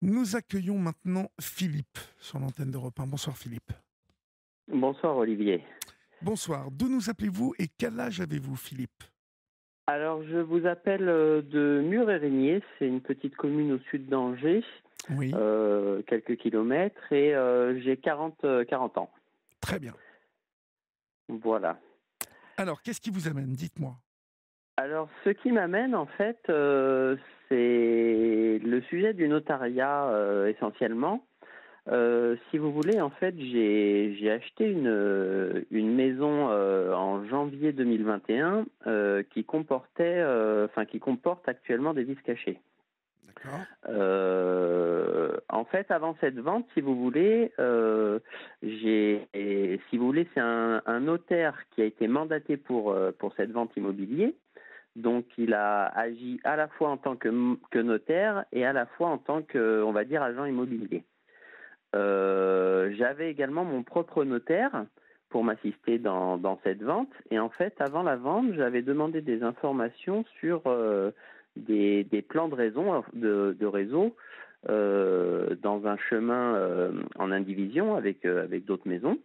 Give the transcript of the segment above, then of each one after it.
Nous accueillons maintenant Philippe sur l'antenne d'Europe 1. Bonsoir Philippe. Bonsoir Olivier. Bonsoir. D'où nous appelez-vous et quel âge avez-vous Philippe? Alors je vous appelle de Mur-et-Régnier, c'est une petite commune au sud d'Angers, Oui, quelques kilomètres, et j'ai 40 ans. très bien. Voilà. Alors, qu'est-ce qui vous amène? Dites-moi. Alors ce qui m'amène en fait, c'est le sujet du notariat essentiellement. Si vous voulez, en fait, j'ai acheté une maison en janvier 2021 qui comportait, qui comporte actuellement des vices cachés. D'accord. En fait, avant cette vente, si vous voulez, si vous voulez, c'est un notaire qui a été mandaté pour cette vente immobilière. Donc, il a agi à la fois en tant que notaire et à la fois en tant que, on va dire, agent immobilier. J'avais également mon propre notaire pour m'assister dans cette vente. Et en fait, avant la vente, j'avais demandé des informations sur des plans de réseau dans un chemin en indivision avec d'autres maisons.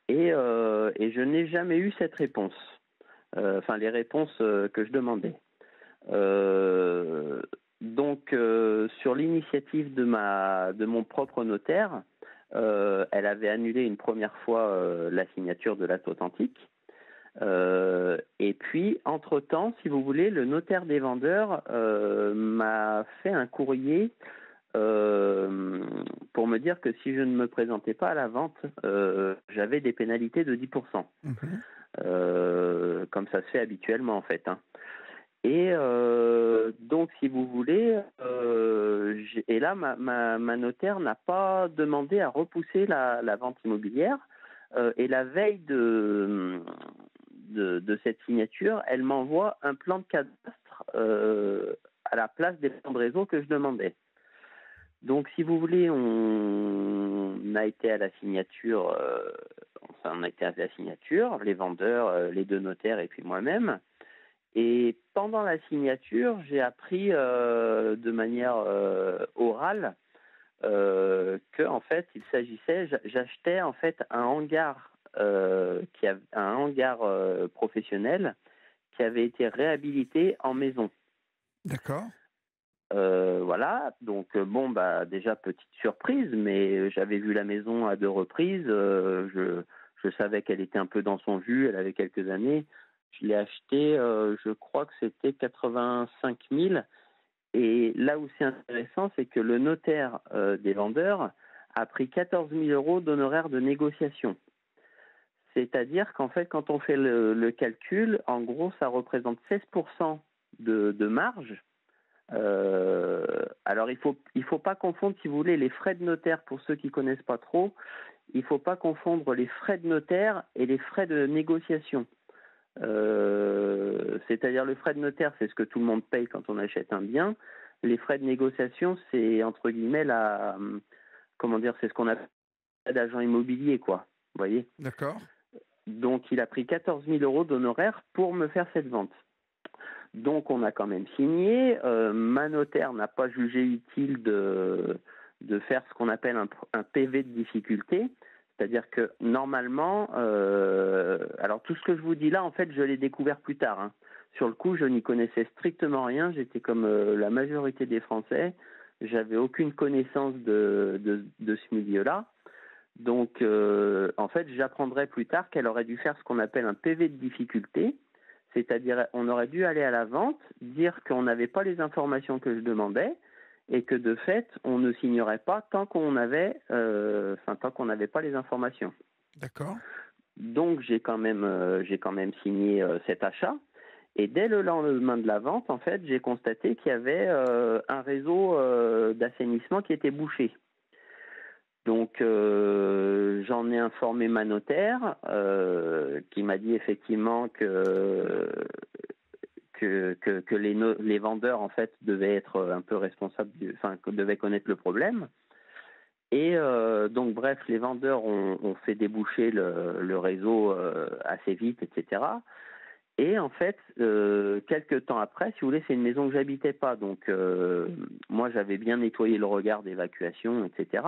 Et je n'ai jamais eu cette réponse. Les réponses que je demandais. Euh, sur l'initiative de mon propre notaire, elle avait annulé une première fois la signature de l'acte authentique. Et puis, entre-temps, si vous voulez, le notaire des vendeurs m'a fait un courrier pour me dire que si je ne me présentais pas à la vente, j'avais des pénalités de 10%. Mhm. Comme ça se fait habituellement en fait, hein. Et donc, si vous voulez, et là, ma notaire n'a pas demandé à repousser la vente immobilière. Et la veille de cette signature, elle m'envoie un plan de cadastre à la place des plans de réseau que je demandais. Donc, si vous voulez, on a été à la signature, on a été à la signature, les vendeurs, les deux notaires et puis moi-même. Et pendant la signature, j'ai appris de manière orale que en fait, il s'agissait, j'achetais en fait un hangar un hangar professionnel qui avait été réhabilité en maison. D'accord. Voilà, donc bon bah déjà petite surprise, mais j'avais vu la maison à deux reprises, je savais qu'elle était un peu dans son jus, elle avait quelques années. Je l'ai achetée, je crois que c'était 85 000. Et là où c'est intéressant, c'est que le notaire des vendeurs a pris 14 000 euros d'honoraires de négociation. C'est-à-dire qu'en fait, quand on fait le calcul, en gros, ça représente 16% de marge. Alors il faut pas confondre, si vous voulez, les frais de notaire, pour ceux qui connaissent pas trop, il faut pas confondre les frais de notaire et les frais de négociation. C'est-à-dire le frais de notaire, c'est ce que tout le monde paye quand on achète un bien. Les frais de négociation, c'est entre guillemets comment dire, c'est ce qu'on appelle d'agent immobilier, quoi. Vous voyez. D'accord. Donc il a pris 14 000 euros d'honoraires pour me faire cette vente. Donc on a quand même signé. Ma notaire n'a pas jugé utile de faire ce qu'on appelle un PV de difficulté. C'est-à-dire que normalement, alors tout ce que je vous dis là, en fait, je l'ai découvert plus tard, hein. Sur le coup, je n'y connaissais strictement rien. J'étais comme la majorité des Français. J'avais aucune connaissance de ce milieu-là. Donc, en fait, j'apprendrai plus tard qu'elle aurait dû faire ce qu'on appelle un PV de difficulté, c'est-à-dire on aurait dû aller à la vente, dire qu'on n'avait pas les informations que je demandais et que de fait, on ne signerait pas tant tant qu'on n'avait pas les informations. D'accord. Donc, j'ai quand même signé cet achat. Et dès le lendemain de la vente, en fait, j'ai constaté qu'il y avait un réseau d'assainissement qui était bouché. Donc j'en ai informé ma notaire qui m'a dit effectivement que les vendeurs en fait devaient être un peu responsables devaient connaître le problème. Et donc bref, les vendeurs ont fait déboucher le réseau assez vite, etc. Et en fait, quelques temps après, si vous voulez, c'est une maison que j'habitais pas. Donc, moi, j'avais bien nettoyé le regard d'évacuation, etc.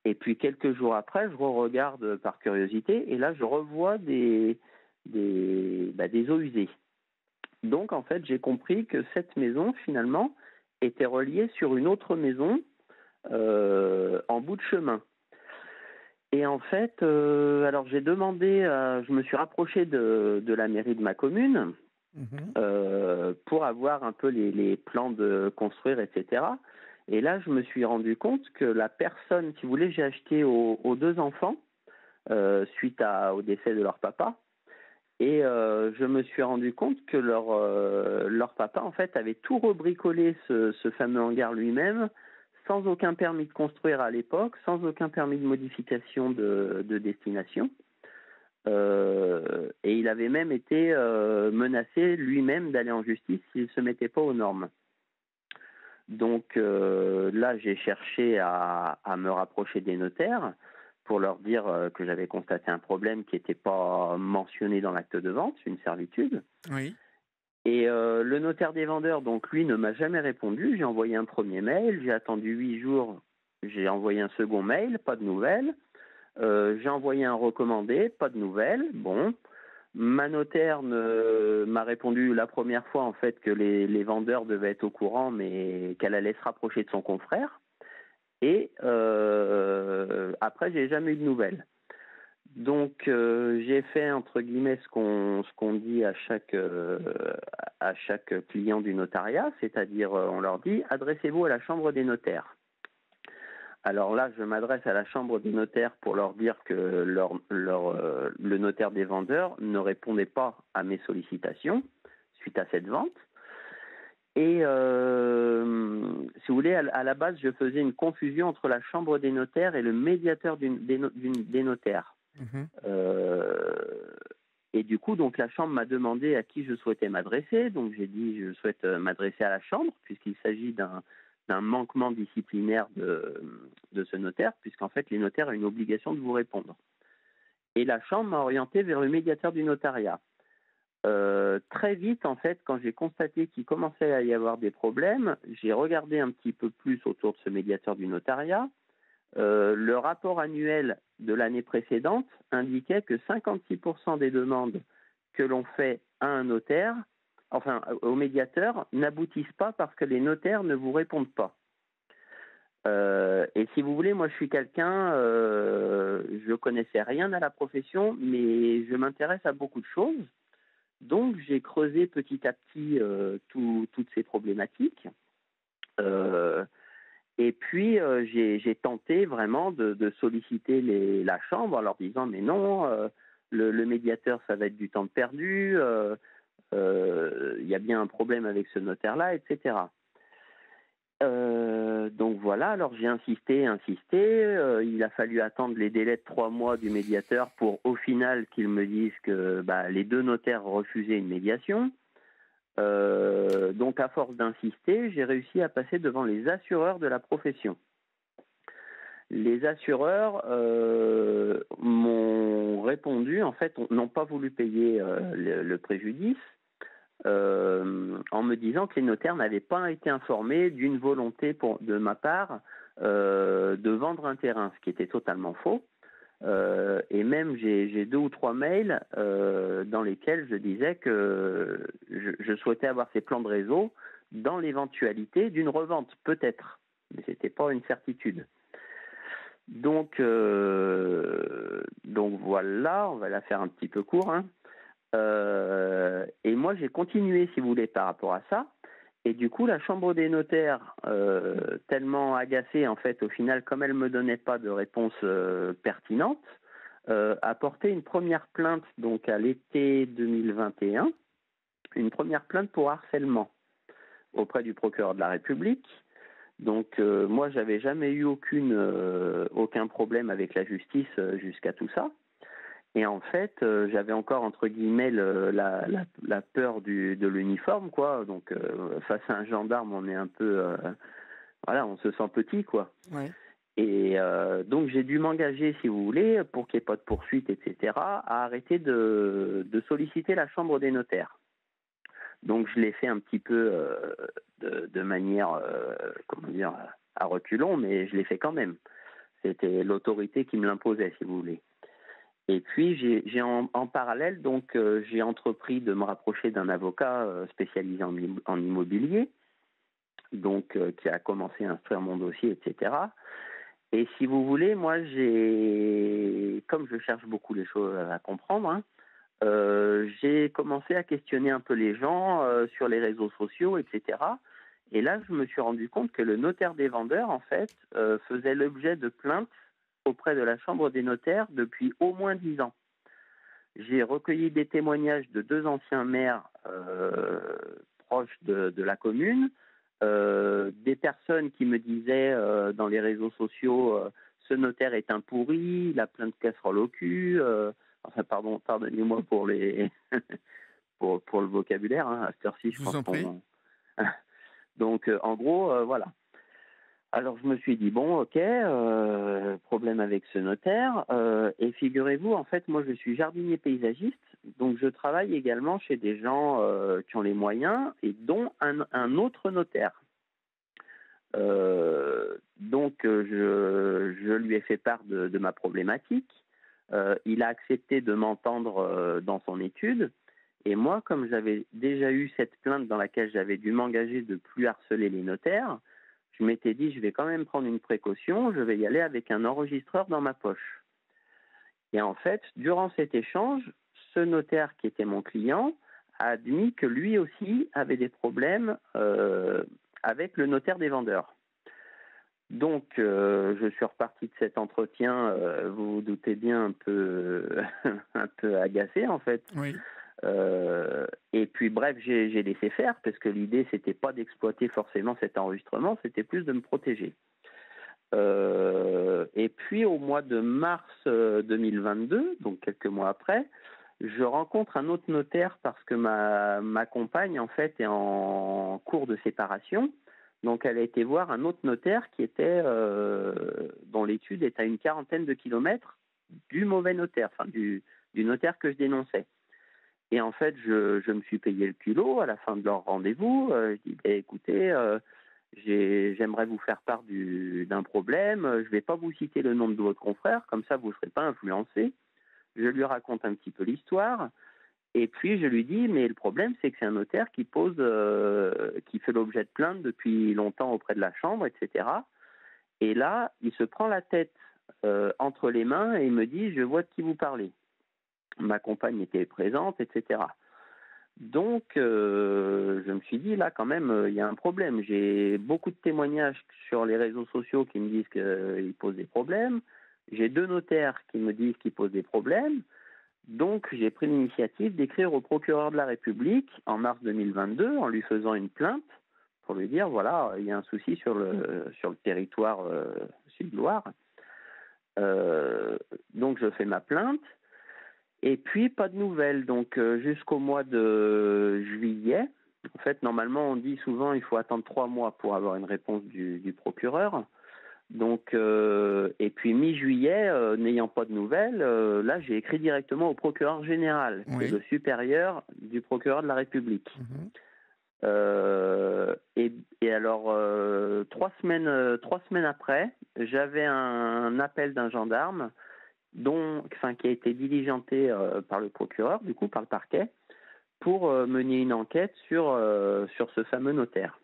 Et puis, quelques jours après, je re-regarde par curiosité. Et là, je revois des eaux usées. Donc, en fait, j'ai compris que cette maison, finalement, était reliée sur une autre maison en bout de chemin. Et en fait, alors j'ai demandé, je me suis rapproché de la mairie de ma commune pour avoir un peu les plans de construire, etc. Et là, je me suis rendu compte que la personne, si vous voulez, j'ai acheté aux deux enfants suite au décès de leur papa. Et je me suis rendu compte que leur papa, en fait, avait tout rebricolé ce fameux hangar lui-même, sans aucun permis de construire à l'époque, sans aucun permis de modification de destination. Et il avait même été menacé lui-même d'aller en justice s'il ne se mettait pas aux normes. Donc là, j'ai cherché à me rapprocher des notaires pour leur dire que j'avais constaté un problème qui n'était pas mentionné dans l'acte de vente, une servitude. Oui. Et le notaire des vendeurs, donc lui, ne m'a jamais répondu. J'ai envoyé un premier mail, j'ai attendu 8 jours, j'ai envoyé un second mail, pas de nouvelles. J'ai envoyé un recommandé, pas de nouvelles. Bon, ma notaire m'a répondu la première fois en fait que les vendeurs devaient être au courant, mais qu'elle allait se rapprocher de son confrère. Et après, j'ai jamais eu de nouvelles. Donc, j'ai fait entre guillemets ce qu'on dit à chaque client du notariat, c'est-à-dire on leur dit adressez-vous à la chambre des notaires. Alors là, je m'adresse à la chambre des notaires pour leur dire que le notaire des vendeurs ne répondait pas à mes sollicitations suite à cette vente. Et si vous voulez, à la base, je faisais une confusion entre la chambre des notaires et le médiateur des notaires. Et du coup, donc la chambre m'a demandé à qui je souhaitais m'adresser. Donc j'ai dit je souhaite m'adresser à la chambre puisqu'il s'agit d'un manquement disciplinaire de ce notaire, puisqu'en fait, les notaires ont une obligation de vous répondre. Et la chambre m'a orienté vers le médiateur du notariat. Très vite, en fait, quand j'ai constaté qu'il commençait à y avoir des problèmes, j'ai regardé un petit peu plus autour de ce médiateur du notariat. Le rapport annuel de l'année précédente indiquait que 56% des demandes que l'on fait à un notaire, enfin au médiateur, n'aboutissent pas parce que les notaires ne vous répondent pas. Et si vous voulez, moi je suis quelqu'un, je connaissais rien à la profession, mais je m'intéresse à beaucoup de choses. Donc j'ai creusé petit à petit toutes ces problématiques. Et puis j'ai tenté vraiment de solliciter la chambre en leur disant mais non, le médiateur ça va être du temps de perdu, il y a bien un problème avec ce notaire-là, etc. Donc voilà, alors j'ai insisté, il a fallu attendre les délais de 3 mois du médiateur pour au final qu'ils me disent que les deux notaires refusaient une médiation. Donc à force d'insister, j'ai réussi à passer devant les assureurs de la profession. Les assureurs m'ont répondu, en fait, n'ont pas voulu payer le préjudice en me disant que les notaires n'avaient pas été informés d'une volonté de ma part de vendre un terrain, ce qui était totalement faux. Et même j'ai 2 ou 3 mails dans lesquels je disais que je souhaitais avoir ces plans de réseau dans l'éventualité d'une revente, peut-être, mais ce n'était pas une certitude. Donc voilà, on va la faire un petit peu court. Hein. Et moi, j'ai continué, si vous voulez, par rapport à ça. Et du coup, la chambre des notaires, tellement agacée, en fait, au final, comme elle ne me donnait pas de réponse pertinente, a porté une première plainte, donc à l'été 2021, une première plainte pour harcèlement auprès du procureur de la République. Donc, moi, j'avais jamais eu aucun problème avec la justice jusqu'à tout ça. Et en fait, j'avais encore, entre guillemets, la peur de l'uniforme, quoi. Donc, face à un gendarme, on est un peu... voilà, on se sent petit, quoi. Ouais. Et donc j'ai dû m'engager, si vous voulez, pour qu'il n'y ait pas de poursuite, etc., à arrêter de solliciter la chambre des notaires. Donc je l'ai fait un petit peu de manière, comment dire, à reculons, mais je l'ai fait quand même. C'était l'autorité qui me l'imposait, si vous voulez. Et puis j'ai en parallèle, donc j'ai entrepris de me rapprocher d'un avocat spécialisé en immobilier, donc qui a commencé à instruire mon dossier, etc. Et si vous voulez, moi comme je cherche beaucoup les choses à comprendre, hein, j'ai commencé à questionner un peu les gens sur les réseaux sociaux, etc. Et là, je me suis rendu compte que le notaire des vendeurs, en fait, faisait l'objet de plaintes auprès de la Chambre des notaires depuis au moins 10 ans. J'ai recueilli des témoignages de 2 anciens maires proches de la commune, des personnes qui me disaient dans les réseaux sociaux ce notaire est un pourri, il a plein de casseroles au cul. Enfin, pardonnez-moi pour les pour le vocabulaire. Hein, à cette heure-ci, je Je vous pense en prie. qu'on. Donc, en gros, voilà. Alors, je me suis dit bon, ok, problème avec ce notaire. Et figurez-vous, en fait, moi, je suis jardinier paysagiste, donc je travaille également chez des gens qui ont les moyens, et dont un autre notaire. Je lui ai fait part de ma problématique. Il a accepté de m'entendre dans son étude. Et moi, comme j'avais déjà eu cette plainte dans laquelle j'avais dû m'engager de ne plus harceler les notaires, je m'étais dit, je vais quand même prendre une précaution, je vais y aller avec un enregistreur dans ma poche. Et en fait, durant cet échange, ce notaire qui était mon client a admis que lui aussi avait des problèmes avec le notaire des vendeurs. Donc, je suis reparti de cet entretien, vous vous doutez bien, un peu, un peu agacé en fait. Oui. Et puis, bref, j'ai laissé faire parce que l'idée, c'était pas d'exploiter forcément cet enregistrement, c'était plus de me protéger. Et puis, au mois de mars 2022, donc quelques mois après, je rencontre un autre notaire parce que ma compagne, en fait, est en cours de séparation. Donc, elle a été voir un autre notaire qui était, dont l'étude est à une 40aine de kilomètres du mauvais notaire, enfin du notaire que je dénonçais. Et en fait, je me suis payé le culot à la fin de leur rendez-vous. Je dis, écoutez, j'aimerais vous faire part d'un problème. Je ne vais pas vous citer le nom de votre confrère, comme ça vous ne serez pas influencé. Je lui raconte un petit peu l'histoire. Et puis je lui dis, mais le problème, c'est que c'est un notaire qui qui fait l'objet de plainte depuis longtemps auprès de la Chambre, etc. Et là, il se prend la tête entre les mains et il me dit, je vois de qui vous parlez. Ma compagne était présente, etc. Donc, je me suis dit, là, quand même, il y a un problème. J'ai beaucoup de témoignages sur les réseaux sociaux qui me disent qu'ils posent des problèmes. J'ai 2 notaires qui me disent qu'ils posent des problèmes. Donc, j'ai pris l'initiative d'écrire au procureur de la République en mars 2022 en lui faisant une plainte pour lui dire, voilà, il y a un souci sur le territoire Sud-Loire. Donc, je fais ma plainte. Et puis, pas de nouvelles. Donc, jusqu'au mois de juillet, en fait, normalement, on dit souvent qu'il faut attendre 3 mois pour avoir une réponse du procureur. Donc, et puis, mi-juillet, n'ayant pas de nouvelles, là, j'ai écrit directement au procureur général, qui est le supérieur du procureur de la République. Mmh. Et alors, 3 semaines après, j'avais un appel d'un gendarme qui a été diligenté par le procureur, du coup par le parquet, pour mener une enquête sur ce fameux notaire.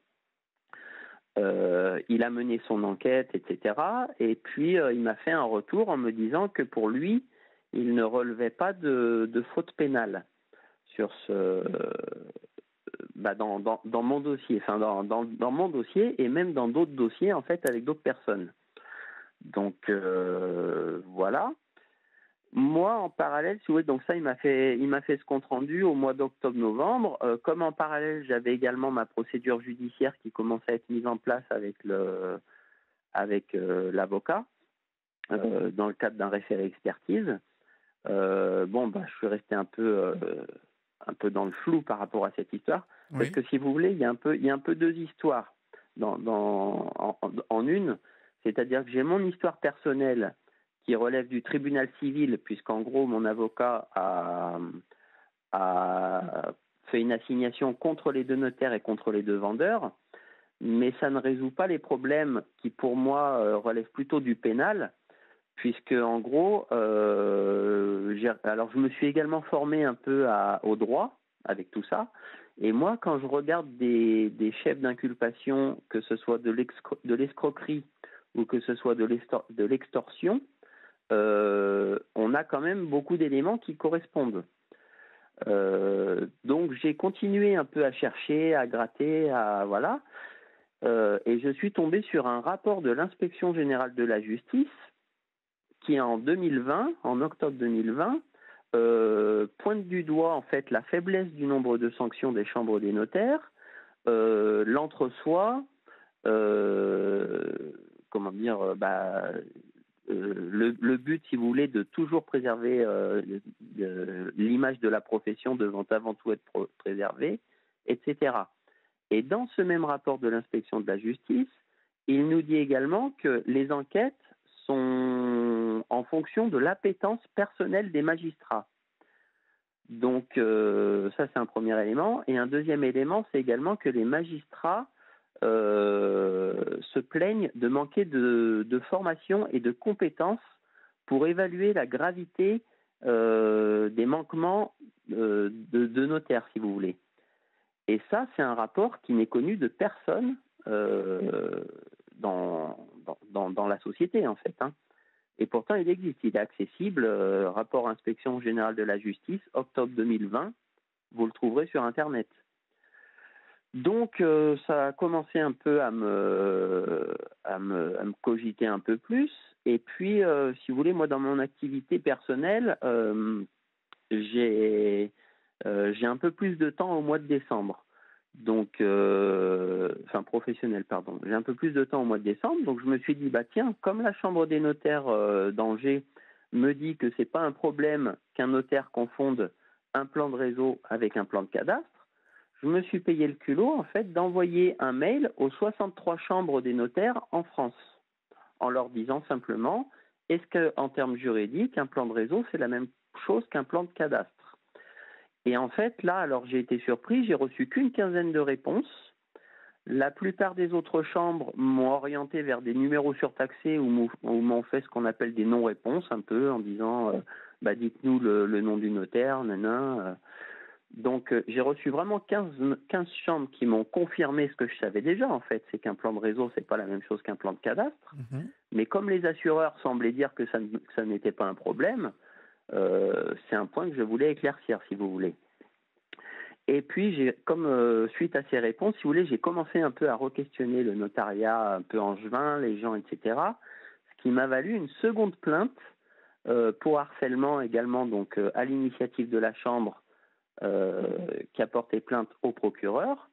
Il a mené son enquête, etc. Et puis il m'a fait un retour en me disant que pour lui, il ne relevait pas de faute pénale sur dans mon dossier, enfin dans mon dossier et même dans d'autres dossiers en fait avec d'autres personnes. Donc voilà. Moi, en parallèle, si vous voulez, donc ça, il m'a fait ce compte rendu au mois d'octobre-novembre. Comme en parallèle, j'avais également ma procédure judiciaire qui commençait à être mise en place avec l'avocat dans le cadre d'un référé expertise. Je suis resté un peu dans le flou par rapport à cette histoire, parce que si vous voulez, il y a un peu 2 histoires en une. C'est-à-dire que j'ai mon histoire personnelle qui relève du tribunal civil, puisqu'en gros, mon avocat a fait une assignation contre les deux notaires et contre les deux vendeurs, mais ça ne résout pas les problèmes qui, pour moi, relèvent plutôt du pénal, puisque, en gros, alors je me suis également formé un peu au droit avec tout ça, et moi, quand je regarde des chefs d'inculpation, que ce soit de l'escroquerie ou que ce soit de l'extorsion, on a quand même beaucoup d'éléments qui correspondent. Donc j'ai continué un peu à chercher, à gratter, voilà, et je suis tombé sur un rapport de l'Inspection générale de la justice qui en 2020, en octobre 2020, pointe du doigt en fait la faiblesse du nombre de sanctions des chambres des notaires, l'entre-soi, comment dire, le but, si vous voulez, de toujours préserver l'image de la profession devant avant tout être préservée, etc. Et dans ce même rapport de l'inspection de la justice, il nous dit également que les enquêtes sont en fonction de l'appétence personnelle des magistrats. Donc ça, c'est un premier élément. Et un deuxième élément, c'est également que les magistrats se plaignent de manquer de formation et de compétences pour évaluer la gravité des manquements de notaires, si vous voulez. Et ça, c'est un rapport qui n'est connu de personne dans la société, en fait. Hein. Et pourtant, il existe. Il est accessible. Rapport Inspection générale de la justice, octobre 2020. Vous le trouverez sur Internet. Donc, ça a commencé un peu à me cogiter un peu plus. Et puis, si vous voulez, moi, dans mon activité personnelle, j'ai un peu plus de temps au mois de décembre. Donc, professionnel, pardon. J'ai un peu plus de temps au mois de décembre. Donc, je me suis dit, bah tiens, comme la Chambre des notaires d'Angers me dit que c'est pas un problème qu'un notaire confonde un plan de réseau avec un plan de cadastre, je me suis payé le culot, en fait, d'envoyer un mail aux 63 chambres des notaires en France, en leur disant simplement, est-ce qu'en termes juridiques, un plan de réseau, c'est la même chose qu'un plan de cadastre? Et en fait, là, alors j'ai été surpris, j'ai reçu qu'une quinzaine de réponses. La plupart des autres chambres m'ont orienté vers des numéros surtaxés ou m'ont fait ce qu'on appelle des non-réponses, un peu, en disant, dites-nous le nom du notaire, nanana. Donc, j'ai reçu vraiment 15 chambres qui m'ont confirmé ce que je savais déjà, en fait. C'est qu'un plan de réseau, c'est pas la même chose qu'un plan de cadastre. Mmh. Mais comme les assureurs semblaient dire que ça n'était pas un problème, c'est un point que je voulais éclaircir, si vous voulez. Et puis, suite à ces réponses, si vous voulez, j'ai commencé un peu à re-questionner le notariat un peu angevin, les gens, etc. Ce qui m'a valu une seconde plainte pour harcèlement également, donc à l'initiative de la Chambre, qui a porté plainte au procureur.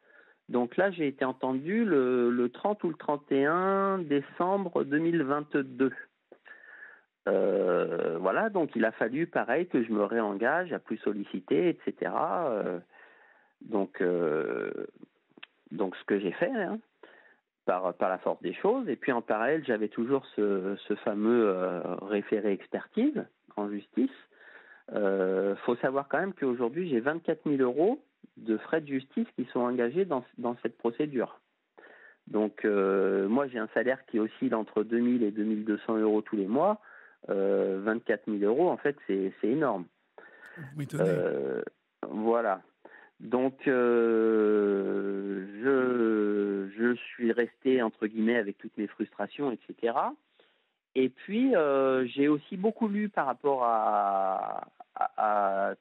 Donc là, j'ai été entendu le 30 ou le 31 décembre 2022. Voilà, donc il a fallu, pareil, que je me réengage à plus solliciter, etc. Donc ce que j'ai fait, hein, par la force des choses. Et puis en parallèle, j'avais toujours ce fameux référé expertise en justice. Faut savoir quand même qu'aujourd'hui, j'ai 24 000 € de frais de justice qui sont engagés dans cette procédure. Donc, moi, j'ai un salaire qui oscille entre 2 000 et 2 200 € tous les mois. 24 000 €, en fait, c'est énorme. Vous m'étonnez. Voilà. Donc, je suis resté, entre guillemets, avec toutes mes frustrations, etc. Et puis, j'ai aussi beaucoup lu par rapport à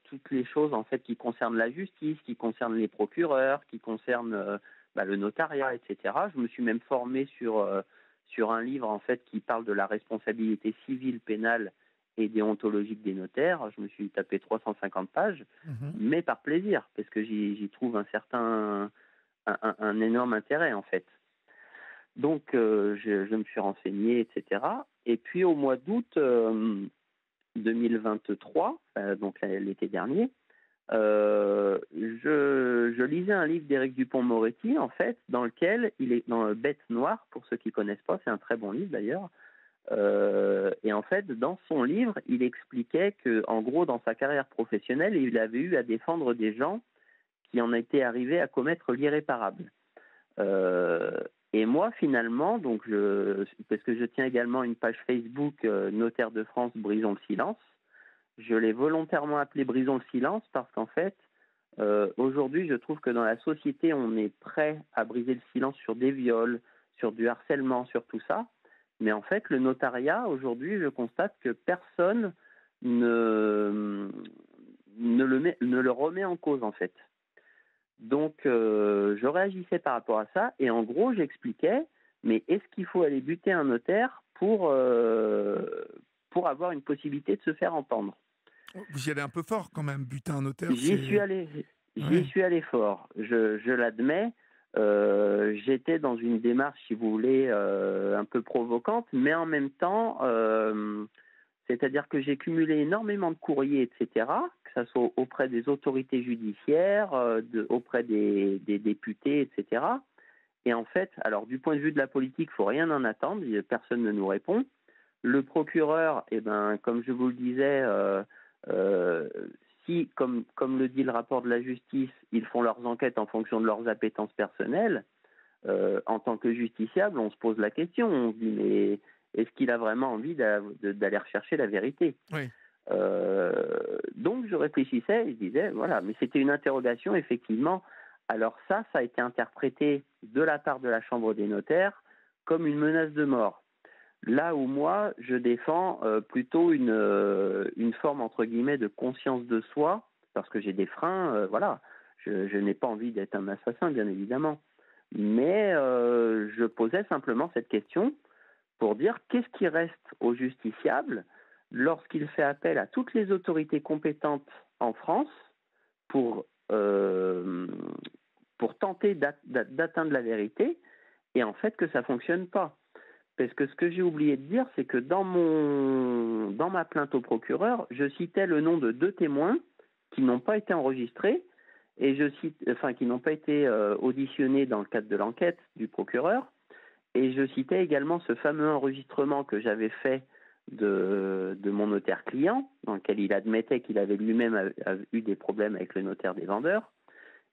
toutes les choses en fait qui concernent la justice, qui concernent les procureurs, qui concernent le notariat, etc. Je me suis même formé sur un livre en fait qui parle de la responsabilité civile, pénale et déontologique des notaires. Je me suis tapé 350 pages, mais par plaisir, parce que j'y trouve un énorme intérêt en fait. Donc, je me suis renseigné, etc. Et puis, au mois d'août 2023, donc l'été dernier, Je lisais un livre d'Éric Dupond-Moretti, en fait, dans lequel il est dans Bête noire, pour ceux qui connaissent pas, c'est un très bon livre d'ailleurs. Et en fait, dans son livre, il expliquait que, en gros, dans sa carrière professionnelle, il avait eu à défendre des gens qui en étaient arrivés à commettre l'irréparable. Euh, et moi, finalement, parce que je tiens également une page Facebook Notaire de France, Brisons le silence, je l'ai volontairement appelé Brisons le silence parce qu'en fait, aujourd'hui, je trouve que dans la société, on est prêt à briser le silence sur des viols, sur du harcèlement, sur tout ça. Mais en fait, le notariat, aujourd'hui, je constate que personne ne, ne le remet en cause, en fait. Donc, je réagissais par rapport à ça. Et en gros, j'expliquais, mais est-ce qu'il faut aller buter un notaire pour avoir une possibilité de se faire entendre? Vous y allez un peu fort quand même, buter un notaire, J'y suis c'est... allé, j'y Ouais. suis allé fort. Je l'admets. J'étais dans une démarche, si vous voulez, un peu provocante, mais en même temps, c'est-à-dire que j'ai cumulé énormément de courriers, etc., que ce soit auprès des autorités judiciaires, auprès des députés, etc. Et en fait, alors du point de vue de la politique, il faut rien en attendre, personne ne nous répond. Le procureur, eh ben, comme je vous le disais, euh, si, comme le dit le rapport de la justice, ils font leurs enquêtes en fonction de leurs appétences personnelles, en tant que justiciable, on se pose la question, on se dit mais est-ce qu'il a vraiment envie d'aller rechercher la vérité? Oui. Donc je réfléchissais et je disais, voilà, mais c'était une interrogation, effectivement. Alors ça a été interprété de la part de la Chambre des notaires comme une menace de mort. Là où moi, je défends plutôt une forme, entre guillemets, de conscience de soi, parce que j'ai des freins, voilà. Je n'ai pas envie d'être un assassin, bien évidemment. Mais je posais simplement cette question pour dire qu'est-ce qui reste au justiciable lorsqu'il fait appel à toutes les autorités compétentes en France pour, euh, pour tenter d'atteindre la vérité, et en fait que ça ne fonctionne pas. Parce que ce que j'ai oublié de dire, c'est que dans ma plainte au procureur, je citais le nom de 2 témoins qui n'ont pas été enregistrés et qui n'ont pas été auditionnés dans le cadre de l'enquête du procureur. Et je citais également ce fameux enregistrement que j'avais fait de mon notaire client, dans lequel il admettait qu'il avait lui-même eu des problèmes avec le notaire des vendeurs.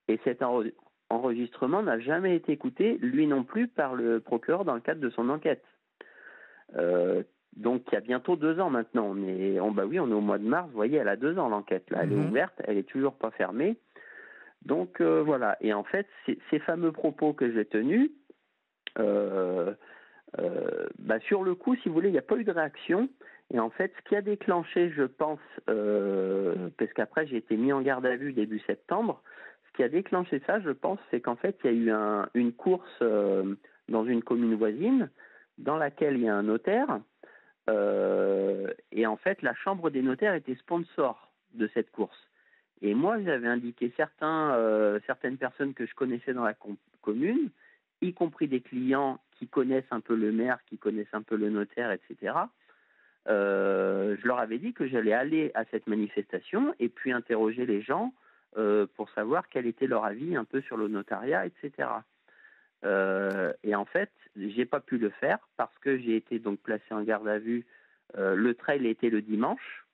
Et cet enregistrement n'a jamais été écouté, lui non plus, par le procureur dans le cadre de son enquête. Donc il y a bientôt 2 ans maintenant. Bah oui, on est au mois de mars. Vous voyez, elle a 2 ans l'enquête. Là, elle est Mhm. ouverte, elle est toujours pas fermée. Donc voilà. Et en fait, ces fameux propos que j'ai tenus, bah, sur le coup, si vous voulez, il n'y a pas eu de réaction. Et en fait, ce qui a déclenché, je pense, parce qu'après j'ai été mis en garde à vue début septembre, ce qui a déclenché ça, je pense, c'est qu'en fait, il y a eu une course dans une commune voisine dans laquelle il y a un notaire. Et en fait, la Chambre des notaires était sponsor de cette course. Et moi, j'avais indiqué certaines personnes que je connaissais dans la commune, y compris des clients qui connaissent un peu le maire, qui connaissent un peu le notaire, etc. Je leur avais dit que j'allais aller à cette manifestation et puis interroger les gens pour savoir quel était leur avis un peu sur le notariat, etc. Et en fait, j'ai pas pu le faire parce que j'ai été donc placé en garde à vue. Le trail était le dimanche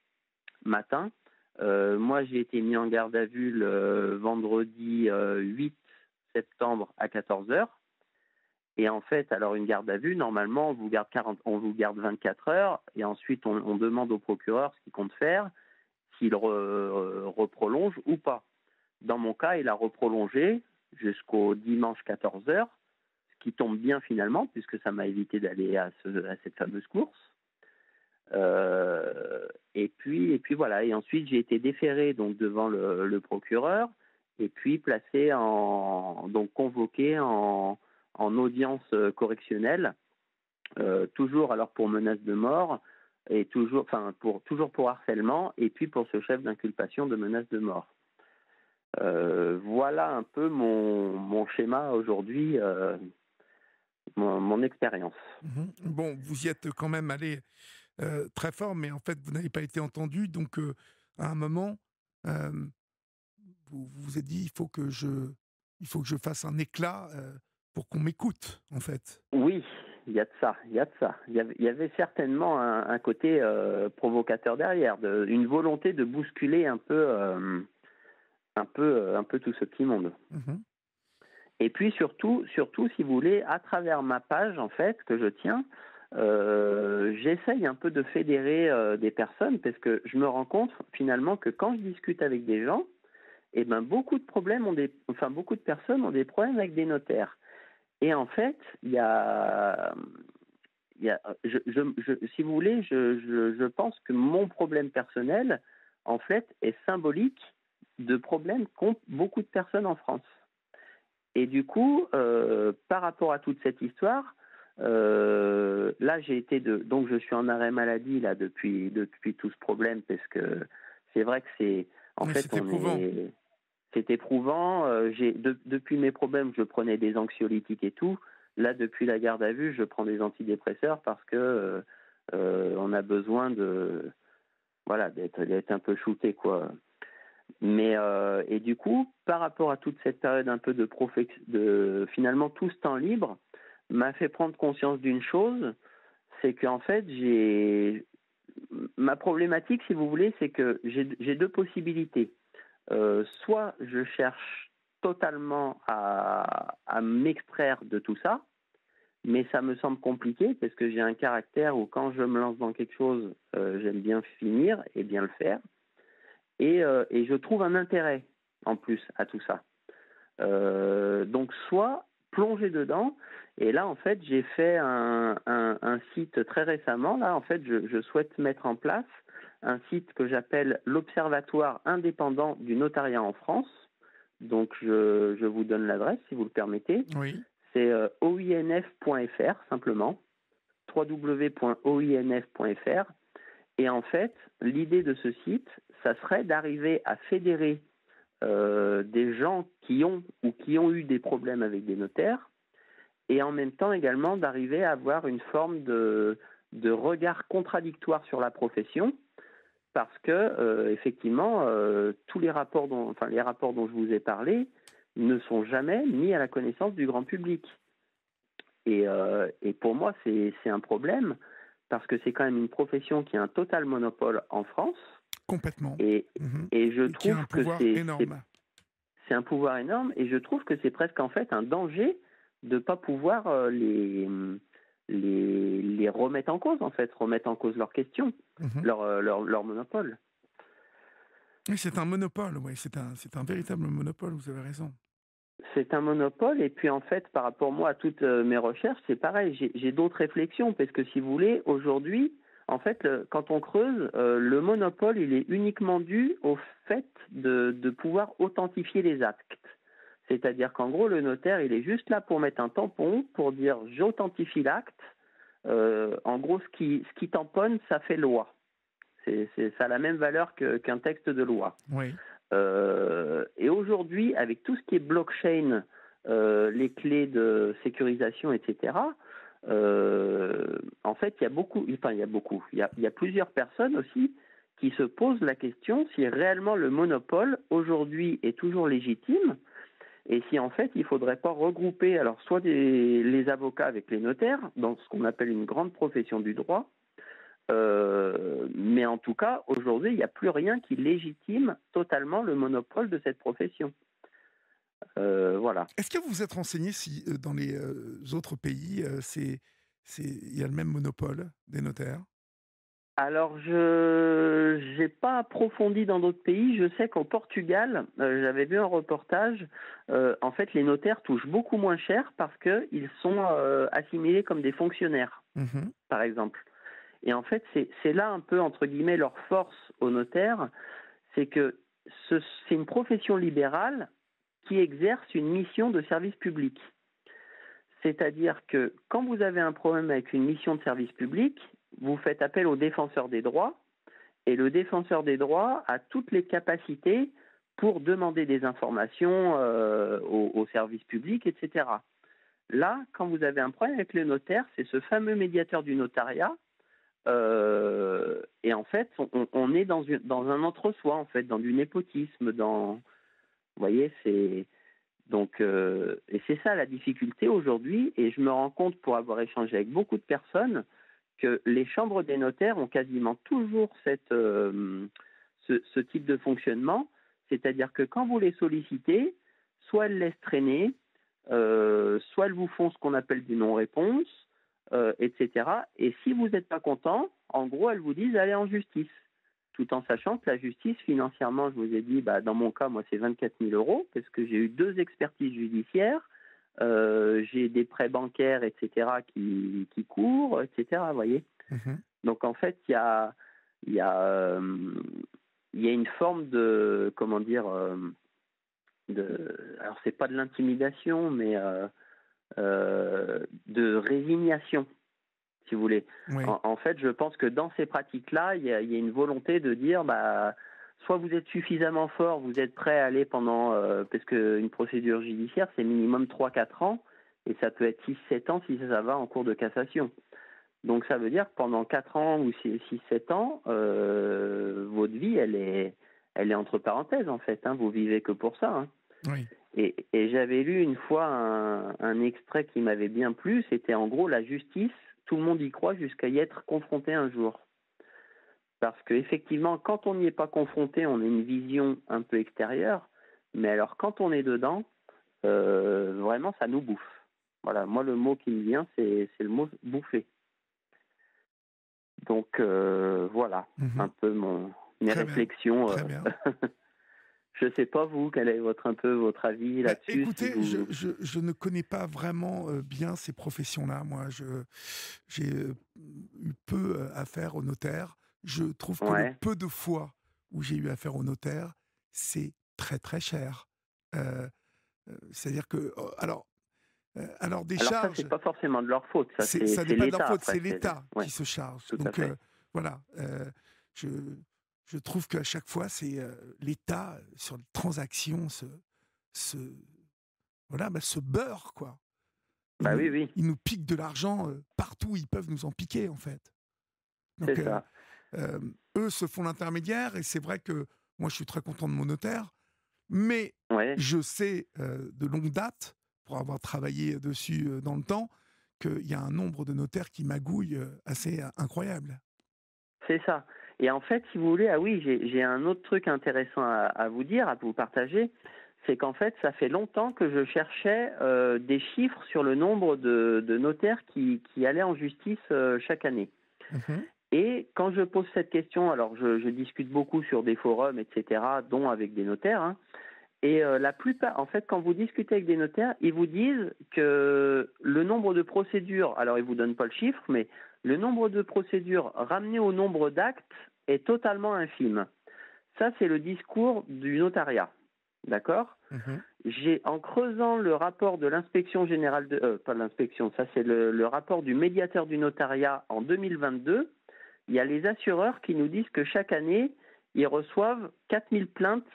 matin. Moi, j'ai été mis en garde à vue le vendredi 8 septembre à 14 heures. Et en fait, alors une garde à vue, normalement, on vous garde 24 heures et ensuite on demande au procureur ce qu'il compte faire, s'il reprolonge ou pas. Dans mon cas, il a reprolongé jusqu'au dimanche 14 heures, ce qui tombe bien finalement, puisque ça m'a évité d'aller à cette fameuse course. Et puis voilà. Et ensuite, j'ai été déféré donc devant le procureur et puis donc convoqué en audience correctionnelle, toujours alors pour menace de mort et toujours pour harcèlement et puis pour ce chef d'inculpation de menace de mort. Voilà un peu mon schéma aujourd'hui, mon expérience. Mhm. Bon, vous y êtes quand même allé très fort, mais en fait, vous n'avez pas été entendu. Donc, à un moment, euh, vous vous êtes dit: il faut que je fasse un éclat, pour qu'on m'écoute», en fait. Oui, il y a de ça, il y a de ça. Il y avait certainement un côté provocateur derrière, une volonté de bousculer un peu tout ce petit monde. Mmh. Et puis surtout, si vous voulez, à travers ma page, en fait, que je tiens, j'essaye un peu de fédérer des personnes parce que je me rends compte finalement que quand je discute avec des gens, eh ben beaucoup de personnes ont des problèmes avec des notaires. Et en fait, si vous voulez, je pense que mon problème personnel, en fait, est symbolique de problèmes qu'ont beaucoup de personnes en France. Et du coup, par rapport à toute cette histoire, là, donc je suis en arrêt maladie là depuis tout ce problème parce que c'est vrai que en Oui, fait, c'est éprouvant. c'est éprouvant. Depuis mes problèmes, je prenais des anxiolytiques et tout. Là, depuis la garde à vue, je prends des antidépresseurs parce que on a besoin voilà, d'être un peu shooté, quoi. Mais et du coup, par rapport à toute cette période un peu finalement tout ce temps libre, m'a fait prendre conscience d'une chose, c'est qu'en fait ma problématique, si vous voulez, c'est que j'ai deux possibilités. Soit je cherche totalement à m'extraire de tout ça, mais ça me semble compliqué parce que j'ai un caractère où quand je me lance dans quelque chose, j'aime bien finir et bien le faire. Et je trouve un intérêt en plus à tout ça. Donc soit plonger dedans, et là en fait j'ai fait un site très récemment, là en fait je souhaite mettre en place un site que j'appelle l'Observatoire indépendant du notariat en France. Donc je vous donne l'adresse si vous le permettez. Oui. C'est oinf.fr simplement, www.oinf.fr. Et en fait, l'idée de ce site, ça serait d'arriver à fédérer des gens qui ont eu des problèmes avec des notaires, et en même temps également d'arriver à avoir une forme de regard contradictoire sur la profession, parce que effectivement, tous les rapports dont je vous ai parlé ne sont jamais mis à la connaissance du grand public. Et pour moi, c'est un problème, parce que c'est quand même une profession qui a un total monopole en France, Complètement. et, Mmh. et je Et qui a trouve un que pouvoir énorme. c'est un pouvoir énorme, et je trouve que c'est presque en fait un danger de ne pas pouvoir les remettre en cause, en fait, remettre en cause leurs questions, Mmh. leur monopole. Oui, c'est un monopole, oui, c'est un véritable monopole, vous avez raison. C'est un monopole, et puis en fait, par rapport moi à toutes mes recherches, c'est pareil, j'ai d'autres réflexions, parce que si vous voulez, aujourd'hui, en fait, quand on creuse, le monopole, il est uniquement dû au fait de pouvoir authentifier les actes. C'est-à-dire qu'en gros, le notaire, il est juste là pour mettre un tampon, pour dire j'authentifie l'acte. En gros, ce qui tamponne, ça fait loi. Ça a la même valeur qu'un texte de loi. Oui. Et aujourd'hui, avec tout ce qui est blockchain, les clés de sécurisation, etc., en fait, il y a plusieurs personnes aussi qui se posent la question si réellement le monopole aujourd'hui est toujours légitime, et si en fait il ne faudrait pas regrouper alors soit les avocats avec les notaires dans ce qu'on appelle une grande profession du droit. Mais en tout cas, aujourd'hui, il n'y a plus rien qui légitime totalement le monopole de cette profession. Voilà. Est-ce que vous vous êtes renseigné si, dans les, autres pays, il y a le même monopole des notaires? Alors, je n'ai pas approfondi dans d'autres pays. Je sais qu'au Portugal, j'avais vu un reportage. En fait, les notaires touchent beaucoup moins cher parce qu'ils sont assimilés comme des fonctionnaires, Mmh. par exemple. Et en fait, c'est là un peu, entre guillemets, leur force aux notaires, c'est que c'est une profession libérale qui exerce une mission de service public. C'est-à-dire que quand vous avez un problème avec une mission de service public, vous faites appel au défenseur des droits, et le défenseur des droits a toutes les capacités pour demander des informations au service public, etc. Là, quand vous avez un problème avec le notaire, c'est ce fameux médiateur du notariat. Et en fait, on est dans un entre-soi, en fait, dans du népotisme, Vous voyez, donc, et c'est ça la difficulté aujourd'hui, et je me rends compte, pour avoir échangé avec beaucoup de personnes, que les chambres des notaires ont quasiment toujours ce type de fonctionnement, c'est-à-dire que quand vous les sollicitez, soit elles laissent traîner, soit elles vous font ce qu'on appelle du non-réponse, etc. Et si vous n'êtes pas content, en gros, elles vous disent allez en justice. Tout en sachant que la justice, financièrement, je vous ai dit, dans mon cas, moi, c'est 24 000 euros, parce que j'ai eu 2 expertises judiciaires, j'ai des prêts bancaires, etc., qui courent, etc., vous voyez. Mmh. Donc, en fait, il y a une forme de, comment dire, alors, c'est pas de l'intimidation, mais de résignation, si vous voulez. Oui. En fait, je pense que dans ces pratiques-là, il y a une volonté de dire, soit vous êtes suffisamment fort, vous êtes prêt à aller pendant, parce qu'une procédure judiciaire, c'est minimum 3-4 ans, et ça peut être 6-7 ans si ça va en cours de cassation. Donc ça veut dire que pendant 4 ans ou 6-7 ans, votre vie, elle est entre parenthèses, en fait. Hein, vous vivez que pour ça. Hein. Oui. Et j'avais lu une fois un extrait qui m'avait bien plu, c'était en gros la justice, tout le monde y croit jusqu'à y être confronté un jour. Parce qu'effectivement, quand on n'y est pas confronté, on a une vision un peu extérieure, mais alors quand on est dedans, vraiment ça nous bouffe. Voilà, moi le mot qui me vient, c'est le mot bouffer. Donc voilà, Mmh. un peu mes Très bien, réflexions. très bien. Je ne sais pas vous, quel est un peu votre avis là-dessus, si Écoutez, vous... je ne connais pas vraiment, bien ces professions-là. Moi, j'ai, eu peu, affaire au notaire. Je trouve que le Ouais. peu de fois où j'ai eu affaire au notaire, c'est très, très cher. Heu C'est-à-dire que, alors des Alors ça, charges, c'est pas forcément de leur faute, ça ça n'est c'est pas de leur l'État faute, après. c'est l'État Ouais, qui se charge. tout à Donc fait. voilà, je je trouve qu'à chaque fois, c'est, l'État, sur les transactions se se beurre, quoi. Bah oui, oui, Ils nous piquent de l'argent, partout où ils peuvent nous en piquer, en fait. Donc c'est ça. eux se font l'intermédiaire et c'est vrai que moi, je suis très content de mon notaire, mais Ouais, je sais, de longue date, pour avoir travaillé dessus, dans le temps, qu'il y a un nombre de notaires qui magouillent, assez, incroyable. c'est ça. Et en fait, si vous voulez, ah oui, j'ai un autre truc intéressant à vous dire, à vous partager, c'est qu'en fait, ça fait longtemps que je cherchais des chiffres sur le nombre de notaires qui allaient en justice chaque année. Mmh. Et quand je pose cette question, alors je discute beaucoup sur des forums, etc., dont avec des notaires, hein, et la plupart, en fait, quand vous discutez avec des notaires, ils vous disent que le nombre de procédures, alors ils vous donnent pas le chiffre, mais le nombre de procédures ramené au nombre d'actes est totalement infime. Ça, c'est le discours du notariat, d'accord? Mmh. En creusant le rapport de l'inspection générale pas l'inspection, ça c'est le rapport du médiateur du notariat en 2022, il y a les assureurs qui nous disent que chaque année, ils reçoivent 4000 plaintes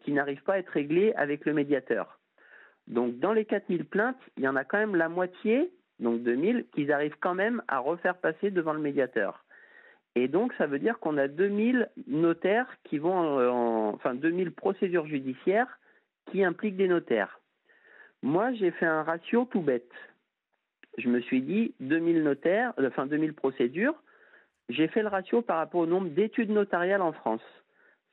qui n'arrivent pas à être réglées avec le médiateur. Donc, dans les 4000 plaintes, il y en a quand même la moitié, donc 2000, qu'ils arrivent quand même à refaire passer devant le médiateur. Et donc, ça veut dire qu'on a 2000 notaires qui vont, enfin 2000 procédures judiciaires qui impliquent des notaires. Moi, j'ai fait un ratio tout bête. Je me suis dit 2000 notaires, enfin 2000 procédures. J'ai fait le ratio par rapport au nombre d'études notariales en France.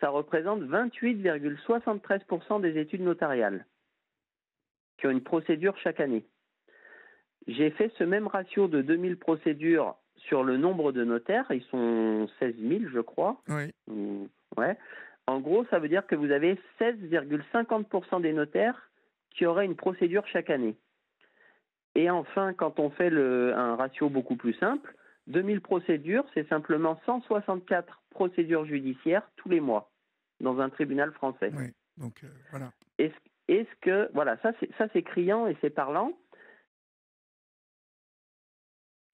Ça représente 28,73% des études notariales qui ont une procédure chaque année. J'ai fait ce même ratio de 2000 procédures sur le nombre de notaires. Ils sont 16 000, je crois. Oui. Ouais. En gros, ça veut dire que vous avez 16,50% des notaires qui auraient une procédure chaque année. Et enfin, quand on fait un ratio beaucoup plus simple, 2000 procédures, c'est simplement 164 procédures judiciaires tous les mois dans un tribunal français. Oui. Donc voilà. Est-ce, est-ce que, voilà, ça c'est criant et c'est parlant.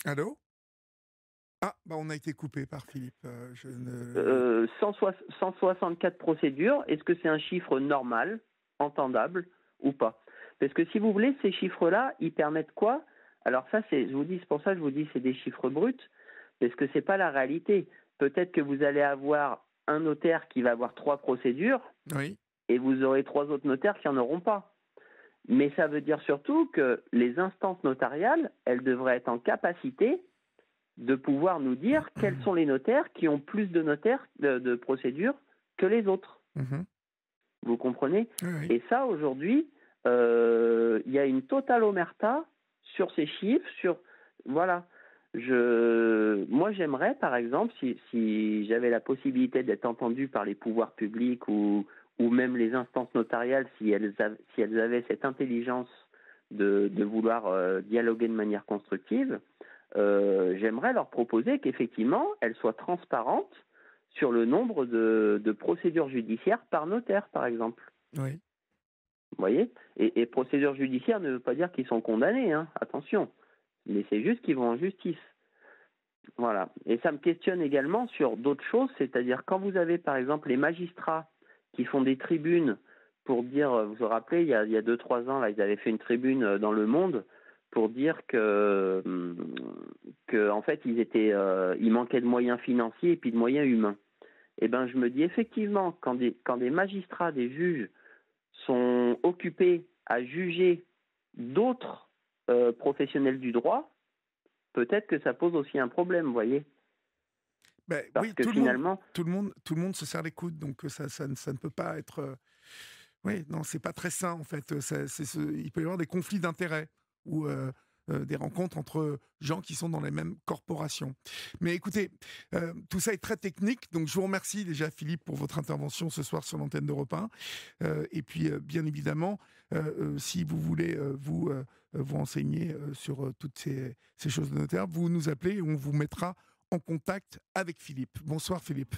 Allô? Ah, bah, on a été coupé par Philippe, je ne 164 procédures, est-ce que c'est un chiffre normal, entendable ou pas? Parce que si vous voulez, ces chiffres-là, ils permettent quoi? Alors ça, c'est pour ça que je vous dis c'est des chiffres bruts, parce que c'est pas la réalité. Peut-être que vous allez avoir un notaire qui va avoir 3 procédures, oui. et vous aurez 3 autres notaires qui n'en auront pas. Mais ça veut dire surtout que les instances notariales, elles devraient être en capacité de pouvoir nous dire quels sont les notaires qui ont plus de notaires de procédures que les autres. Mhm. Vous comprenez? Oui, oui. Et ça, aujourd'hui, il y a une totale omerta sur ces chiffres, voilà. Moi, j'aimerais, par exemple, si j'avais la possibilité d'être entendu par les pouvoirs publics ou même les instances notariales, si elles avaient cette intelligence de vouloir dialoguer de manière constructive, j'aimerais leur proposer qu'effectivement, elles soient transparentes sur le nombre de procédures judiciaires par notaire, par exemple. Oui. Vous voyez? Et procédure judiciaire ne veut pas dire qu'ils sont condamnés, hein, attention. Mais c'est juste qu'ils vont en justice. Voilà. Et ça me questionne également sur d'autres choses, c'est-à-dire quand vous avez par exemple les magistrats qui font des tribunes pour dire, vous vous rappelez, il y a 2-3 ans, là, ils avaient fait une tribune dans Le Monde pour dire que en fait, il manquait de moyens financiers et puis de moyens humains. Eh ben, je me dis effectivement, quand des magistrats, des juges sont occupés à juger d'autres professionnels du droit, peut-être que ça pose aussi un problème, vous voyez. Ben, Parce oui, que finalement, tout le monde se serre les coudes, donc ça ne peut pas être. Oui, non, c'est pas très sain en fait. Il peut y avoir des conflits d'intérêts ou des rencontres entre gens qui sont dans les mêmes corporations. Mais écoutez, tout ça est très technique, donc je vous remercie déjà Philippe pour votre intervention ce soir sur l'antenne d'Europe 1. Et puis bien évidemment, si vous voulez vous renseigner sur toutes ces choses de notaire, vous nous appelez et on vous mettra en contact avec Philippe. Bonsoir Philippe.